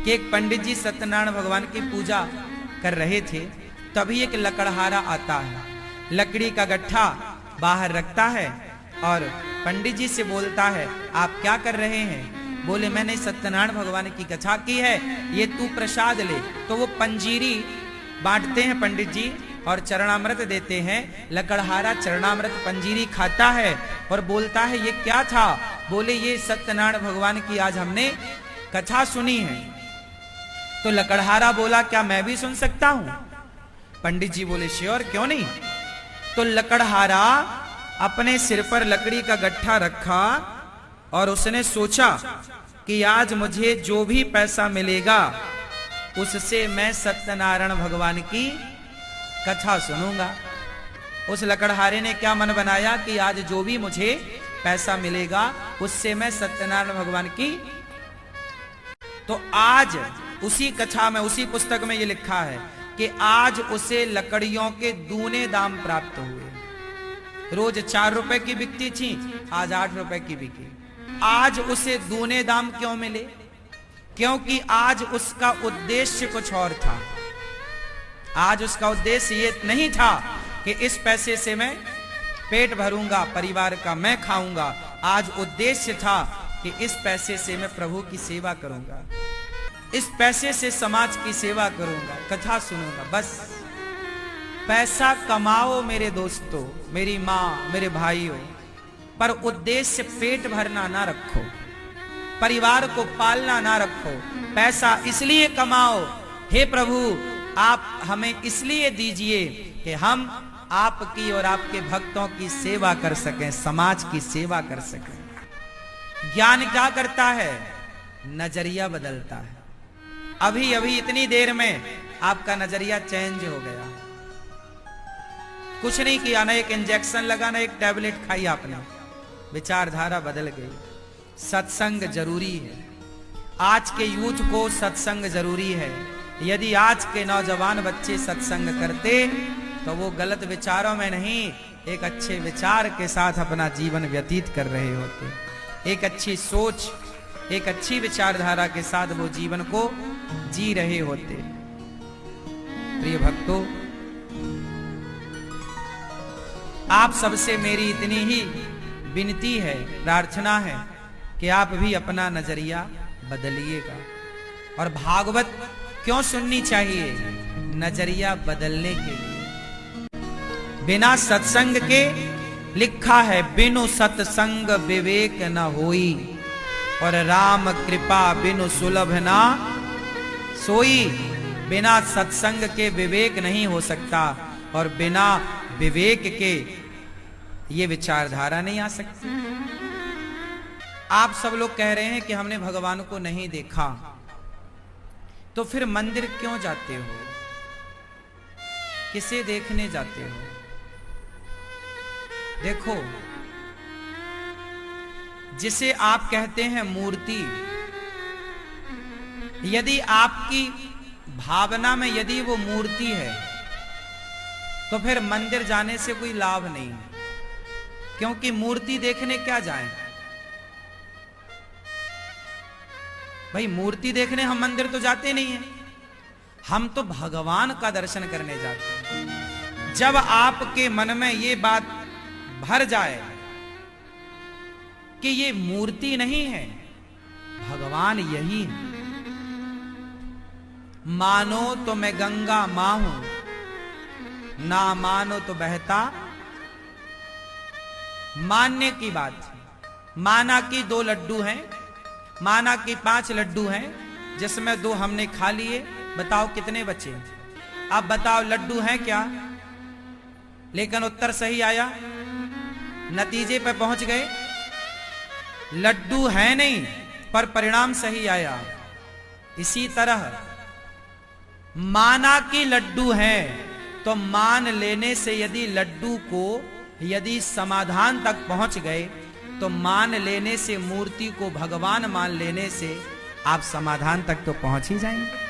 कि एक पंडित जी सत्यनारायण भगवान की पूजा कर रहे थे, तभी एक लकड़हारा आता है, लकड़ी का गट्ठा बाहर रखता है और पंडित जी से बोलता है, आप क्या कर रहे हैं? बोले, मैंने सत्यनारायण भगवान की कथा की है, ये तू प्रसाद ले। तो वो पंजीरी बांटते हैं पंडित जी और चरणामृत देते हैं। लकड़हारा चरणामृत पंजीरी खाता है और बोलता है, ये क्या था? बोले, ये सत्यनारायण भगवान की आज हमने कथा सुनी है। तो लकड़हारा बोला, क्या मैं भी सुन सकता हूं? पंडित जी बोले, श्योर, क्यों नहीं। तो लकड़हारा अपने सिर पर लकड़ी का गट्ठा रखा और उसने सोचा कि आज मुझे जो भी पैसा मिलेगा उससे मैं सत्यनारायण भगवान की कथा सुनूंगा। उस लकड़हारे ने क्या मन बनाया कि आज जो भी मुझे पैसा मिलेगा उससे मैं सत्यनारायण भगवान की। तो आज उसी कथा में, उसी पुस्तक में ये लिखा है कि आज उसे लकड़ियों के दूने दाम प्राप्त हुए। रोज 4 रुपए की बिकती थी, आज 8 रुपए की बिकी। आज उसे दूने दाम क्यों मिले? क्योंकि आज उसका उद्देश्य कुछ और था। आज उसका उद्देश्य ये नहीं था कि इस पैसे से मैं पेट भरूंगा, परिवार का मैं खाऊंगा। आज उद्देश्य था कि इस पैसे से मैं प्रभु की सेवा करूंगा, इस पैसे से समाज की सेवा करूंगा, कथा सुनूंगा। बस पैसा कमाओ मेरे दोस्तों, मेरी माँ, मेरे भाइयों, पर उद्देश्य पेट भरना ना रखो, परिवार को पालना ना रखो। पैसा इसलिए कमाओ, हे प्रभु आप हमें इसलिए दीजिए कि हम आपकी और आपके भक्तों की सेवा कर सकें, समाज की सेवा कर सकें। ज्ञान क्या करता है? नजरिया बदलता है। अभी अभी इतनी देर में आपका नजरिया चेंज हो गया। कुछ नहीं किया, ना एक इंजेक्शन लगा, ना एक टैबलेट खाई आपने, विचारधारा बदल गई। सत्संग जरूरी है। आज के यूथ को सत्संग जरूरी है। यदि आज के नौजवान बच्चे सत्संग करते तो वो गलत विचारों में नहीं, एक अच्छे विचार के साथ अपना जीवन व्यतीत कर रहे होते। एक अच्छी सोच, एक अच्छी विचारधारा के साथ वो जीवन को जी रहे होते। प्रिय भक्तों, आप सबसे मेरी इतनी ही विनती है, प्रार्थना है कि आप भी अपना नजरिया बदलिएगा। और भागवत क्यों सुननी चाहिए? नजरिया बदलने के लिए। बिना सत्संग के, लिखा है, बिनु सत्संग विवेक न होई, और राम कृपा बिनु सुलभ ना सोई। बिना सत्संग के विवेक नहीं हो सकता और बिना विवेक के ये विचारधारा नहीं आ सकती। आप सब लोग कह रहे हैं कि हमने भगवान को नहीं देखा, तो फिर मंदिर क्यों जाते हो? किसे देखने जाते हो? देखो, जिसे आप कहते हैं मूर्ति, यदि आपकी भावना में यदि वो मूर्ति है तो फिर मंदिर जाने से कोई लाभ नहीं, क्योंकि मूर्ति देखने क्या जाएं? भाई मूर्ति देखने हम मंदिर तो जाते नहीं हैं, हम तो भगवान का दर्शन करने जाते हैं। जब आपके मन में ये बात भर जाए कि ये मूर्ति नहीं है, भगवान यही है। मानो तो मैं गंगा मां हूं, ना मानो तो बहता। मानने की बात, माना कि 2 लड्डू हैं, माना कि 5 लड्डू हैं, जिसमें 2 हमने खा लिए, बताओ कितने बचे? अब बताओ लड्डू हैं क्या? लेकिन उत्तर सही आया, नतीजे पर पहुंच गए। लड्डू है नहीं पर परिणाम सही आया। इसी तरह माना कि लड्डू हैं, तो मान लेने से यदि लड्डू को यदि समाधान तक पहुंच गए, तो मान लेने से, मूर्ति को भगवान मान लेने से आप समाधान तक तो पहुंच ही जाएंगे।